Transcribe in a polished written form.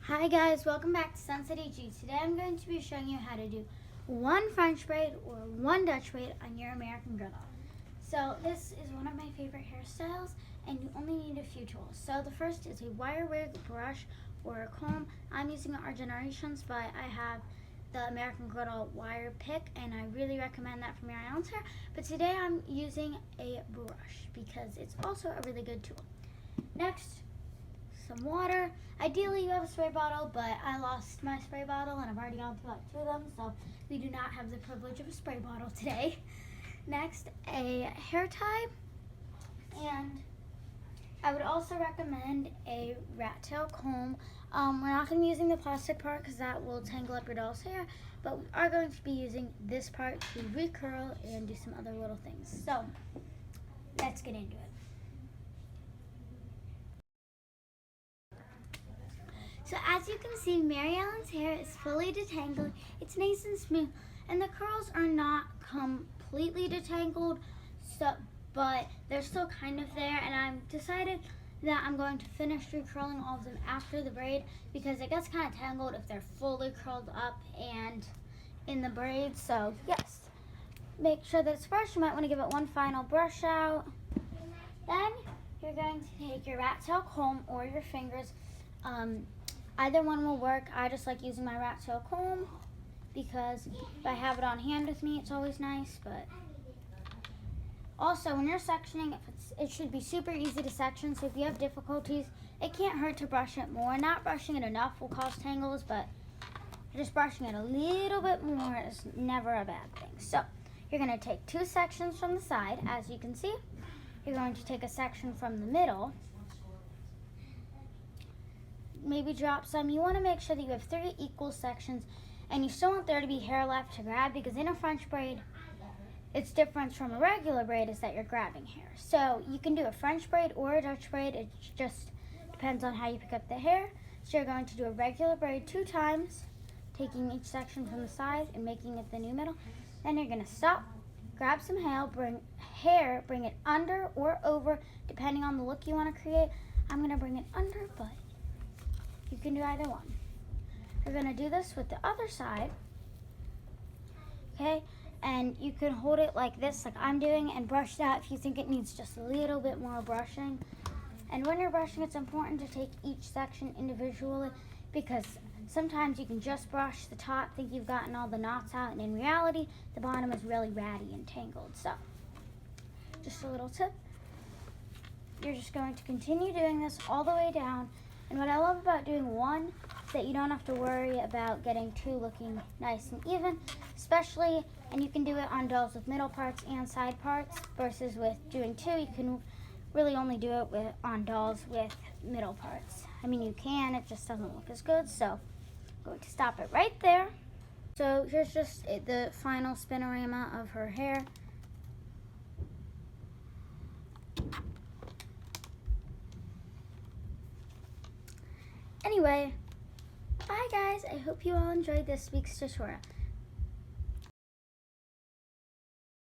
Hi guys, welcome back to Sunset AG. Today I'm going to be showing you how to do one French braid or one Dutch braid on your American Girl. So this is one of my favorite hairstyles and you only need a few tools. So the first is a wire wig brush or a comb. I'm using Our Generations, but I have the American Girl wire pick and I really recommend that for Mary Ellen's hair. But today I'm using a brush because it's also a really good tool. Next, some water. Ideally you have a spray bottle, but I lost my spray bottle and I've already gone through like two of them, so we do not have the privilege of a spray bottle today. Next, a hair tie, and I would also recommend a rat tail comb. We're not going to be using the plastic part because that will tangle up your doll's hair, but we are going to be using this part to recurl and do some other little things. So let's get into it. So as you can see, Mary Ellen's hair is fully detangled. It's nice and smooth, and the curls are not completely detangled, but they're still kind of there. And I've decided that I'm going to finish recurling all of them after the braid because it gets kind of tangled if they're fully curled up and in the braid. So yes, make sure that it's fresh. You might want to give it one final brush out. Then you're going to take your rat tail comb or your fingers. Either one will work. I just like using my rat tail comb because if I have it on hand with me, it's always nice. But also, when you're sectioning, it should be super easy to section. So if you have difficulties, it can't hurt to brush it more. Not brushing it enough will cause tangles, but just brushing it a little bit more is never a bad thing. So you're going to take two sections from the side, as you can see. You're going to take a section from the middle. Maybe drop some. You want to make sure that you have 3 equal sections, and you still want there to be hair left to grab, because in a French braid, its difference from a regular braid is that you're grabbing hair. So you can do a French braid or a Dutch braid. It just depends on how you pick up the hair. So you're going to do a regular braid 2 times, taking each section from the side and making it the new middle. Then you're going to stop, grab some hair, bring it under or over, depending on the look you want to create. I'm going to bring it under, but you can do either one. We're going to do this with the other side, okay? And you can hold it like this, like I'm doing, and brush that if you think it needs just a little bit more brushing. And when you're brushing, it's important to take each section individually, because sometimes you can just brush the top, think you've gotten all the knots out, and in reality, the bottom is really ratty and tangled. So, just a little tip. You're just going to continue doing this all the way down. And what I love about doing one is that you don't have to worry about getting 2 looking nice and even, especially, and you can do it on dolls with middle parts and side parts, versus with doing 2, you can really only do it on dolls with middle parts. I mean, you can, it just doesn't look as good, so I'm going to stop it right there. So here's just the final spinorama of her hair. Anyway, bye guys. I hope you all enjoyed this week's tutorial.